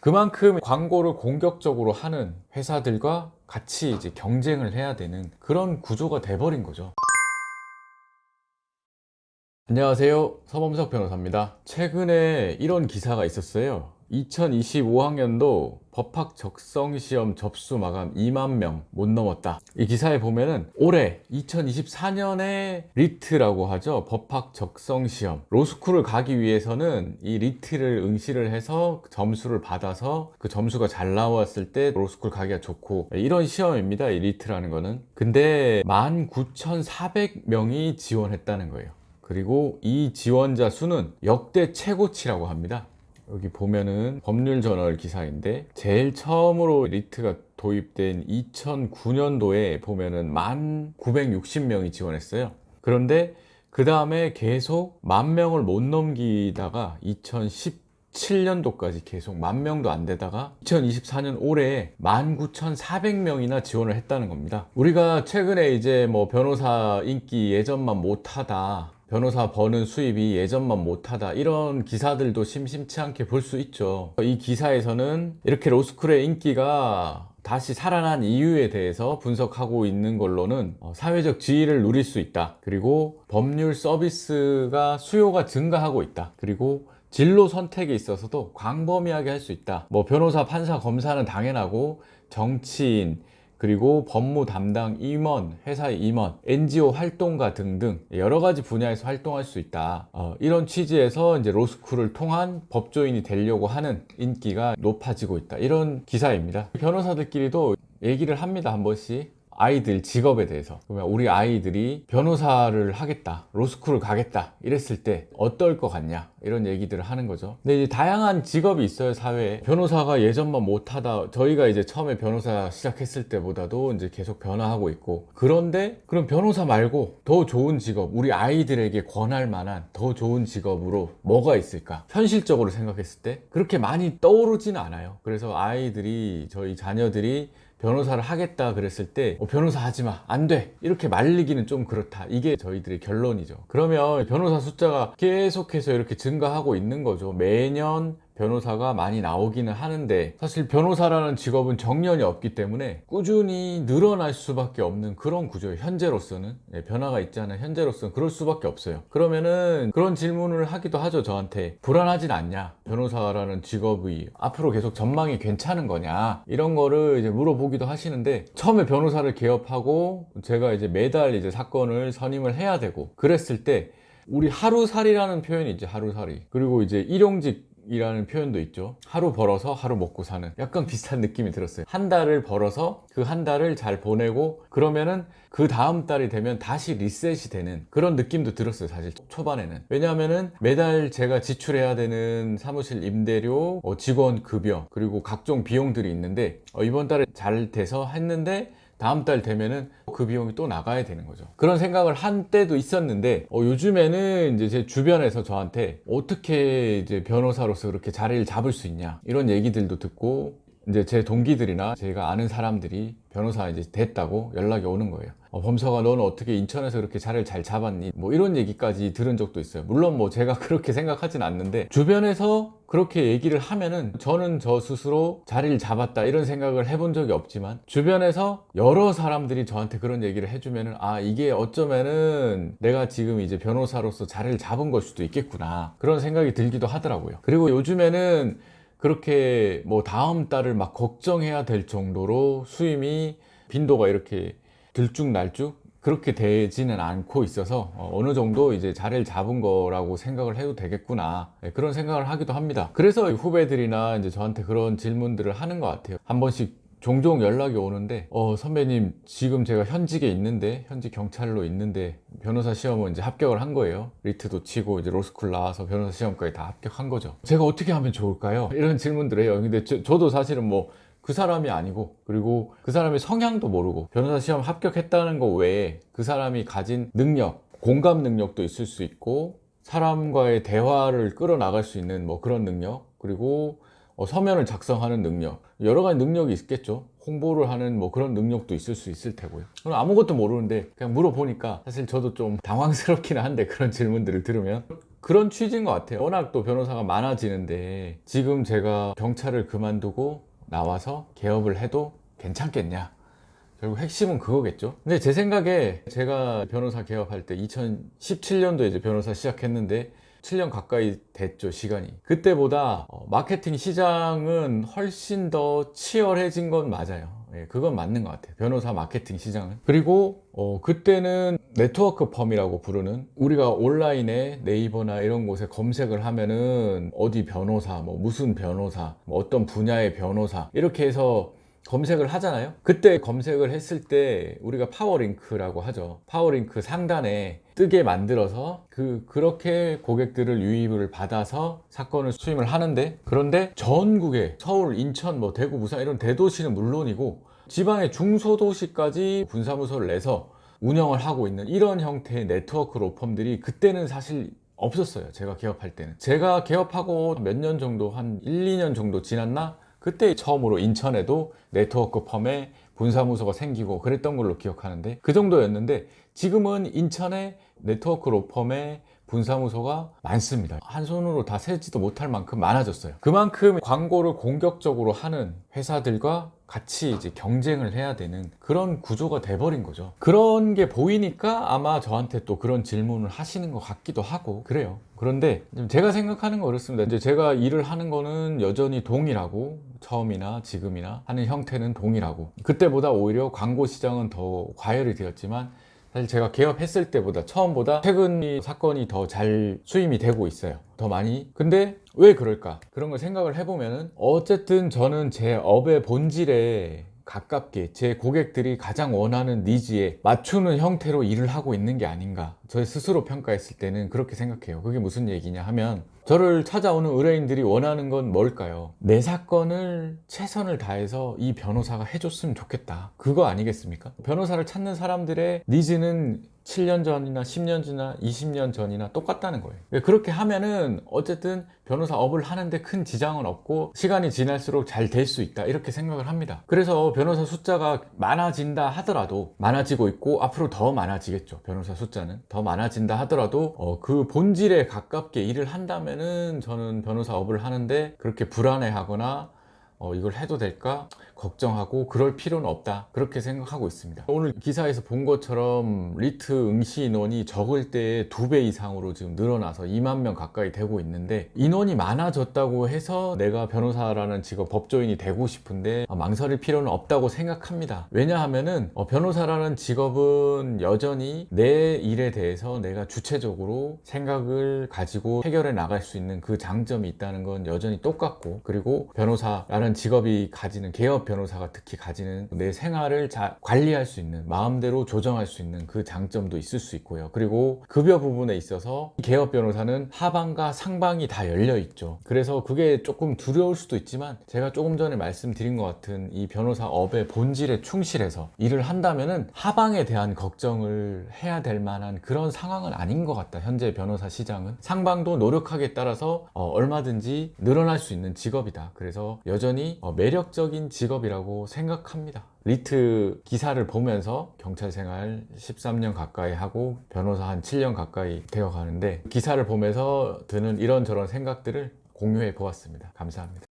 그만큼 광고를 공격적으로 하는 회사들과 같이 이제 경쟁을 해야 되는 그런 구조가 돼버린 거죠. 안녕하세요, 서범석 변호사입니다. 최근에 이런 기사가 있었어요. 2025학년도 법학 적성시험 접수 마감 2만 명 못 넘었다. 이 기사에 보면은 올해 2024년에 리트라고 하죠. 법학 적성시험. 로스쿨을 가기 위해서는 이 리트를 응시를 해서 점수를 받아서 그 점수가 잘 나왔을 때 로스쿨 가기가 좋고, 이런 시험입니다. 이 리트라는 거는. 근데 19,400명이 지원했다는 거예요. 그리고 이 지원자 수는 역대 최고치라고 합니다. 여기 보면은 법률저널 기사인데, 제일 처음으로 리트가 도입된 2009년도에 보면은 1,960명이 지원했어요. 그런데 그 다음에 계속 10,000명을 못 넘기다가 2017년도까지 계속 10,000명도 안 되다가 2024년 올해에 19,400명이나 지원을 했다는 겁니다. 우리가 최근에 이제 뭐 변호사 인기 예전만 못하다, 변호사 버는 수입이 예전만 못하다, 이런 기사들도 심심치 않게 볼 수 있죠. 이 기사에서는 이렇게 로스쿨의 인기가 다시 살아난 이유에 대해서 분석하고 있는 걸로는 사회적 지위를 누릴 수 있다. 그리고 법률 서비스가 수요가 증가하고 있다. 그리고 진로 선택에 있어서도 광범위하게 할 수 있다. 뭐 변호사, 판사, 검사는 당연하고 정치인, 그리고 법무 담당 임원, 회사의 임원, NGO 활동가 등등 여러 가지 분야에서 활동할 수 있다. 이런 취지에서 이제 로스쿨을 통한 법조인이 되려고 하는 인기가 높아지고 있다. 이런 기사입니다. 변호사들끼리도 얘기를 합니다, 한 번씩. 아이들 직업에 대해서. 그러면 우리 아이들이 변호사를 하겠다, 로스쿨을 가겠다 이랬을 때 어떨 것 같냐, 이런 얘기들을 하는 거죠. 근데 이제 다양한 직업이 있어요, 사회에. 변호사가 예전만 못하다, 저희가 이제 처음에 변호사 시작했을 때보다도 이제 계속 변화하고 있고, 그런데 그럼 변호사 말고 더 좋은 직업, 우리 아이들에게 권할 만한 더 좋은 직업으로 뭐가 있을까? 현실적으로 생각했을 때 그렇게 많이 떠오르지는 않아요. 그래서 아이들이, 저희 자녀들이 변호사를 하겠다 그랬을 때 변호사 하지마, 안돼, 이렇게 말리기는 좀 그렇다, 이게 저희들의 결론이죠. 그러면 변호사 숫자가 계속해서 이렇게 증가하고 있는 거죠. 매년 변호사가 많이 나오기는 하는데, 사실 변호사라는 직업은 정년이 없기 때문에 꾸준히 늘어날 수밖에 없는 그런 구조예요. 현재로서는 변화가 있잖아요. 현재로서는 그럴 수밖에 없어요. 그러면은 그런 질문을 하기도 하죠, 저한테. 불안하진 않냐, 변호사라는 직업이 앞으로 계속 전망이 괜찮은 거냐, 이런 거를 이제 물어보기도 하시는데, 처음에 변호사를 개업하고 제가 이제 매달 이제 사건을 선임을 해야 되고 그랬을 때, 우리 하루살이라는 표현이 있죠. 하루살이. 그리고 이제 일용직 이라는 표현도 있죠. 하루 벌어서 하루 먹고 사는, 약간 비슷한 느낌이 들었어요. 한 달을 벌어서 그 한 달을 잘 보내고 그러면은 그 다음 달이 되면 다시 리셋이 되는 그런 느낌도 들었어요, 사실 초반에는. 왜냐하면은 매달 제가 지출해야 되는 사무실 임대료, 직원 급여, 그리고 각종 비용들이 있는데, 이번 달에 잘 돼서 했는데 다음 달 되면은 그 비용이 또 나가야 되는 거죠. 그런 생각을 한 때도 있었는데, 요즘에는 이제 제 주변에서 저한테 어떻게 이제 변호사로서 그렇게 자리를 잡을 수 있냐, 이런 얘기들도 듣고, 이제 제 동기들이나 제가 아는 사람들이 변호사 이제 됐다고 연락이 오는 거예요. 범서가 너는 어떻게 인천에서 그렇게 자리를 잘 잡았니? 뭐 이런 얘기까지 들은 적도 있어요. 물론 뭐 제가 그렇게 생각하진 않는데, 주변에서 그렇게 얘기를 하면은 저는 저 스스로 자리를 잡았다 이런 생각을 해본 적이 없지만, 주변에서 여러 사람들이 저한테 그런 얘기를 해주면은, 아, 이게 어쩌면은 내가 지금 이제 변호사로서 자리를 잡은 걸 수도 있겠구나, 그런 생각이 들기도 하더라고요. 그리고 요즘에는 그렇게 뭐 다음 달을 막 걱정해야 될 정도로 수임이, 빈도가 이렇게 들쭉날쭉 그렇게 되지는 않고 있어서 어느 정도 이제 자리를 잡은 거라고 생각을 해도 되겠구나, 그런 생각을 하기도 합니다. 그래서 후배들이나 이제 저한테 그런 질문들을 하는 것 같아요. 한 번씩 종종 연락이 오는데, 선배님, 지금 제가 현직에 있는데, 현직 경찰로 있는데 변호사 시험은 이제 합격을 한 거예요. 리트도 치고 이제 로스쿨 나와서 변호사 시험까지 다 합격한 거죠. 제가 어떻게 하면 좋을까요? 이런 질문들 해요. 근데 저도 사실은 뭐 그 사람이 아니고, 그리고 그 사람의 성향도 모르고, 변호사 시험 합격했다는 거 외에 그 사람이 가진 능력, 공감 능력도 있을 수 있고, 사람과의 대화를 끌어나갈 수 있는 뭐 그런 능력, 그리고 서면을 작성하는 능력, 여러 가지 능력이 있겠죠. 홍보를 하는 뭐 그런 능력도 있을 수 있을 테고요. 아무것도 모르는데 그냥 물어보니까 사실 저도 좀 당황스럽기는 한데, 그런 질문들을 들으면 그런 취지인 것 같아요. 워낙 또 변호사가 많아지는데 지금 제가 경찰을 그만두고 나와서 개업을 해도 괜찮겠냐, 결국 핵심은 그거겠죠. 근데 제 생각에 제가 변호사 개업할 때 2017년도에 이제 변호사 시작했는데 7년 가까이 됐죠, 시간이. 그때보다 마케팅 시장은 훨씬 더 치열해진 건 맞아요. 예, 그건 맞는 것 같아요. 변호사 마케팅 시장은. 그리고 그때는 네트워크 펌이라고 부르는, 우리가 온라인에 네이버나 이런 곳에 검색을 하면은 어디 변호사, 뭐 무슨 변호사, 뭐 어떤 분야의 변호사 이렇게 해서 검색을 하잖아요. 그때 검색을 했을 때 우리가 파워링크라고 하죠. 파워링크 상단에 뜨게 만들어서 그렇게 고객들을 유입을 받아서 사건을 수임을 하는데, 그런데 전국에 서울, 인천, 뭐 대구, 부산 이런 대도시는 물론이고 지방의 중소도시까지 분사무소를 내서 운영을 하고 있는 이런 형태의 네트워크 로펌들이 그때는 사실 없었어요. 제가 개업할 때는. 제가 개업하고 몇 년 정도, 한 1, 2년 정도 지났나? 그때 처음으로 인천에도 네트워크 펌에 분사무소가 생기고 그랬던 걸로 기억하는데, 그 정도였는데 지금은 인천에 네트워크 로펌에 분사무소가 많습니다. 한 손으로 다 세지도 못할 만큼 많아졌어요. 그만큼 광고를 공격적으로 하는 회사들과 같이 이제 경쟁을 해야 되는 그런 구조가 돼버린 거죠. 그런 게 보이니까 아마 저한테 또 그런 질문을 하시는 것 같기도 하고 그래요. 그런데 제가 생각하는 거 그렇습니다. 이제 제가 일을 하는 거는 여전히 동일하고, 처음이나 지금이나 하는 형태는 동일하고, 그때보다 오히려 광고 시장은 더 과열이 되었지만 사실 제가 개업했을 때보다, 처음보다 최근 사건이 더 잘 수임이 되고 있어요. 더 많이. 근데 왜 그럴까? 그런 걸 생각을 해보면은 어쨌든 저는 제 업의 본질에 가깝게 제 고객들이 가장 원하는 니즈에 맞추는 형태로 일을 하고 있는 게 아닌가, 저 스스로 평가했을 때는 그렇게 생각해요. 그게 무슨 얘기냐 하면, 저를 찾아오는 의뢰인들이 원하는 건 뭘까요? 내 사건을 최선을 다해서 이 변호사가 해줬으면 좋겠다, 그거 아니겠습니까? 변호사를 찾는 사람들의 니즈는 7년 전이나 10년 전이나 20년 전이나 똑같다는 거예요. 그렇게 하면은 어쨌든 변호사 업을 하는데 큰 지장은 없고 시간이 지날수록 잘 될 수 있다, 이렇게 생각을 합니다. 그래서 변호사 숫자가 많아진다 하더라도, 많아지고 있고 앞으로 더 많아지겠죠. 변호사 숫자는 더 많아진다 하더라도 그 본질에 가깝게 일을 한다면은 저는 변호사 업을 하는데 그렇게 불안해하거나 이걸 해도 될까 걱정하고 그럴 필요는 없다, 그렇게 생각하고 있습니다. 오늘 기사에서 본 것처럼 리트 응시 인원이 적을 때의 2배 이상으로 지금 늘어나서 2만 명 가까이 되고 있는데, 인원이 많아졌다고 해서 내가 변호사라는 직업, 법조인이 되고 싶은데 망설일 필요는 없다고 생각합니다. 왜냐하면은 변호사라는 직업은 여전히 내 일에 대해서 내가 주체적으로 생각을 가지고 해결해 나갈 수 있는 그 장점이 있다는 건 여전히 똑같고, 그리고 변호사라는 직업이 가지는, 개업 변호사가 특히 가지는 내 생활을 잘 관리할 수 있는, 마음대로 조정할 수 있는 그 장점도 있을 수 있고요. 그리고 급여 부분에 있어서 개업 변호사는 하방과 상방이 다 열려 있죠. 그래서 그게 조금 두려울 수도 있지만, 제가 조금 전에 말씀드린 것 같은 이 변호사 업의 본질에 충실해서 일을 한다면은 하방에 대한 걱정을 해야 될 만한 그런 상황은 아닌 것 같다. 현재 변호사 시장은 상방도 노력하기에 따라서 얼마든지 늘어날 수 있는 직업이다. 그래서 여전히 매력적인 직업이라고 생각합니다. 리트 기사를 보면서 경찰 생활 13년 가까이 하고 변호사 한 7년 가까이 되어 가는데, 기사를 보면서 드는 이런저런 생각들을 공유해 보았습니다. 감사합니다.